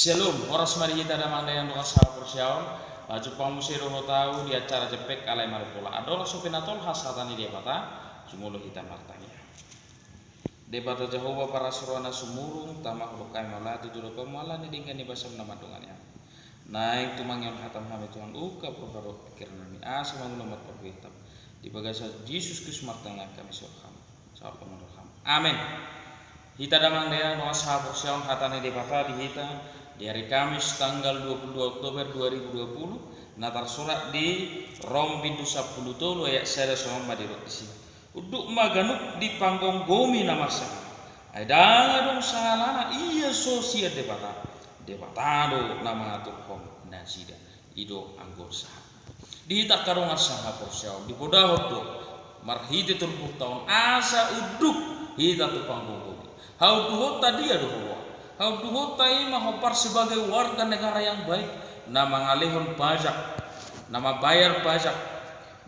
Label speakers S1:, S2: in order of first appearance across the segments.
S1: Shalom, oras mari kita damang dayan doa sahabat syaon. Baju pamusiro tahu di acara jepek alai maripola. Adola sopinatol hasatani dia bata. Sumulu hitam martanya. Debata Jehovah para surana sumurung tamah lukai malati dulu pemala ni dengan ni basam nama dongannya. Naik tumangyon hatam hame Tuhan uka perbarok pikiran kami asa mangunamat perbuitam. Di bagasa Yesus Kristus martanya kami surham. Saat pemanurham. Amin. Hita damang dayan doa sahabat syaon hatani debata di hita di hari Kamis tanggal 22 Oktober 2020 natar surat di Rom bintu 10 tolu ayat saya sama di sini. Uduk maganuk di panggung gomi nama sana. Ada dong salana iya sosia debata do nama Tuhan nasida ido anggor sah. Di hita karungan sahabat syaon di podahot do marhite turpuk tahun asa uduk hita tu panggung gomi. Hau duhot tadi ya doa. Hau duhot tai mahopar sebagai warga negara yang baik, nama ngalihon pajak, nama bayar pajak,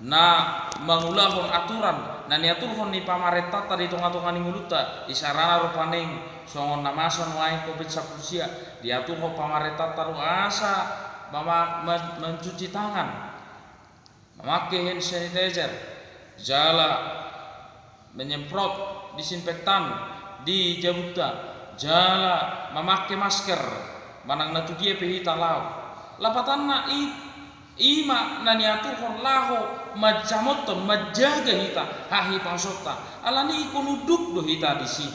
S1: na mangulahon aturan, na niaturhon ni pamarentah tadi tonga-tonga ni nguluta, isarana rupaning songon namason lain covid sapusia, diaturhon pamarentah taruh asa, mama mencuci tangan, memakai hand sanitizer, jala menyemprot disinfektan di jabuta jala memakai masker manang natu dia pehi talau lapatan na ima naniatu horlaho majamoton majaga hita hahi pangsota alani ikon uduk do hita disi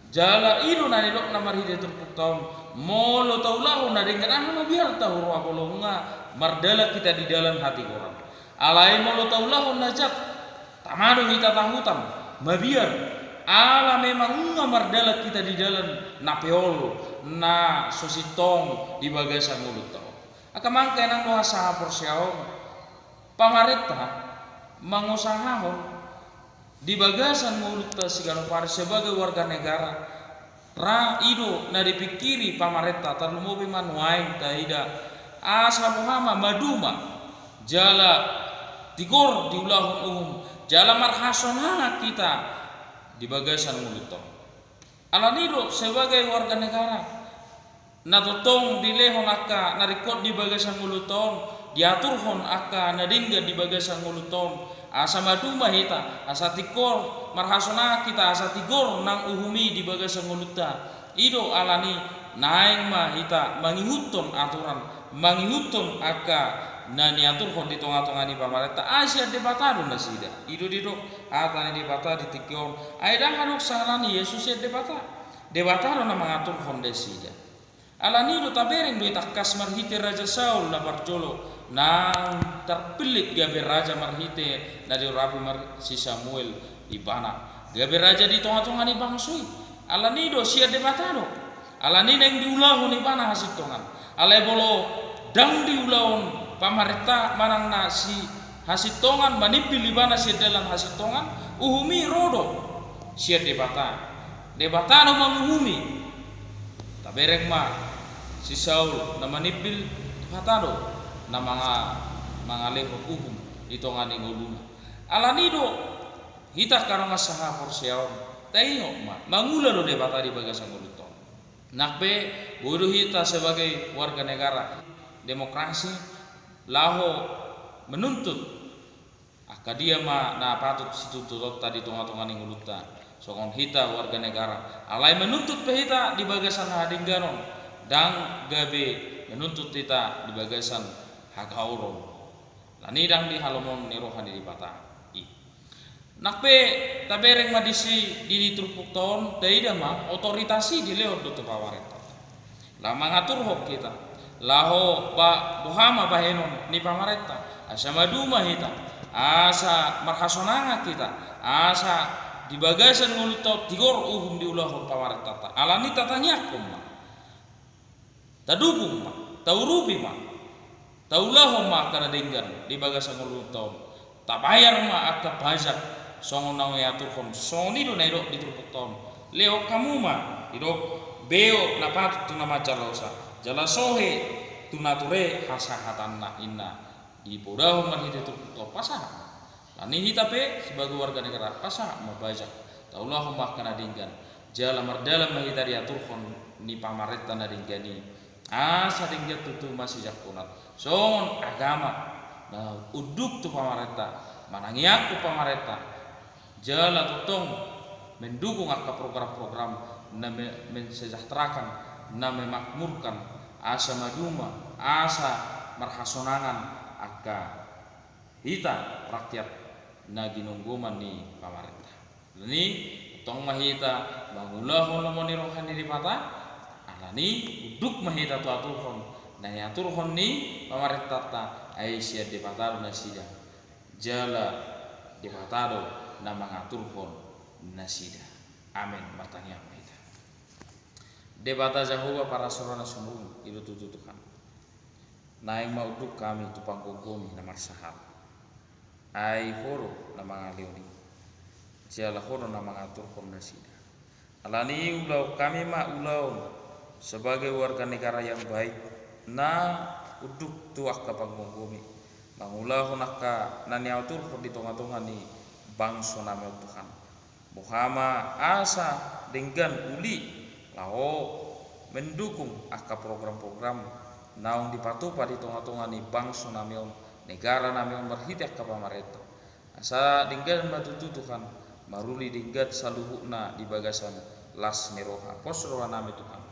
S1: jala ino nani dok namar hita terputon molo taulahu na dengan ahma biar tahu roa bolonga mardala kita di dalam hati orang alai molo taulahu najat tamado hita tahutam mabiar ala memang ngamardala kita di dalam napeol na sositong di bagasan mulut tau. Akamang kenang doa sahabat syaon pamarentah mangusahahon di bagasan mulut ta sigala par sebagai warga negara ra ido na dipikiri pamarentah tarno mobi manuain ta ida asa muhama maduma jala tigor di ulahun umum jala marhasonana kita di bagasan mulut alanido sebagai warga negara natotong dilehon aka narikot di bagasan mulut diaturhon aka nadingga di bagasan mulut asa maduma hita asa tikor marhasona kita asa tigor nang uhumi di bagasan mulut ido alani naing ma hita mangihuton aturan mangihuton aka na niaturhon di tonga-tonga ni pamarentah asia debatado na sida ido dido atani debata di tikyon aida hanok salani Yesus ya debatado na mangaturhon de sida alani do tabereng do itakas marhite raja Saul na barjolo na terpilih gabe raja marhite na di rabi si Samuel ibana gabe raja di tonga-tonga ni bangsui alani do sia debatado alani neng diulahu ni bana hasit tongan alai bolo dang diulahon pamarentah manang nasi hasitongan manipil libana si dalam hasitongan uhumi rodo sia debata no manguhumi tabereng ma si Saul na manipil debatado na mangaleho uhum itongan inguluna alanido hita karanga saha porsiaon taingo ma mangula do debata di bagasan nguluton nakbe bodoh hita sebagai warga negara demokrasi laho menuntut akadia ma na patut situ tutot tadi tonga-tonga ning uluta songon hita warga negara alai menuntut pehita di bagasan hadingganon dang gabe menuntut hita di bagasan hagauron lani dang di halomon ni rohani di bata nakpe tabereng madisi di trupuk ton taida ma otoritasi di leo do pawareta la mangatur hok kita laho pa buhama bahenon ni pamarentah asa maduma hita asa marhasonanga kita asa di bagasan ngulutot tigor uhum di ulahon pamarentah alani tatanya kumma tadukung ma taurupi ma taulahon ma kana denggan di bagasan ngulutot tabayar ma akka pajak songon nang yaturhon soni do nairo di turputon leo kamu ma ido beo na patut na macalosa jala sohe tunature hasahatan na inna di podahon marhite turputo pasah lani hita pe sebagai warga negara pasah mabajak taulah makana dinggan jala mardalam mahita diaturhon ni pamarentah na dinggani asa dinggat tutu masih jakunat son agama nah uduk tu pamarenta manangi aku pamarenta jala tutong mendukung akka program-program na mensejahterakan na memakmurkan asa maduma asa marhasonangan akka hita rakyat na ginungguman ni pamarenta ni tong mahita mangulahon lamoni rohani di pata alani uduk mahita tu aturhon na yaturhon ni pamarenta ta aisyah di pata na sida jala di pata na mangaturhon na sida amin martanya mahita debata Jehovah para sorona sumurun itu tutukan naing mauduk kami tupang kogomi na marsahal ai horo na mangalioni jala horo na mangaturhon na sida alani ulau kami ulau sebagai warga negara yang baik na uduk tuak kapang kogomi mangulahon akka na niaturhon di tonga-tonga ni bangsa nami Tuhan Muhammad asa dengan uli lao mendukung akka program-program naung dipatupa di tonga-tonga ni bangsa nami negara nami berhidak ka pamarenta asa dengan matutu Tuhan maruli dengan saluhuna di bagasan las neroha posroha nami Tuhan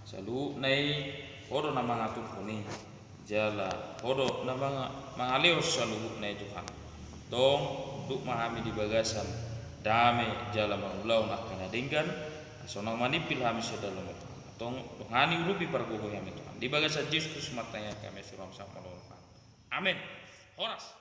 S1: salu nai hodo na mangatur huni jala hodo na mangalios saluhu nai Tuhan dong duk mahami di bagasan dame jala maulau nakana dengan sonang manipil hami sedalom Tuhan tong hani rupi pargogo hami Tuhan di bagasan Yesus matanya kami suram sama amin horas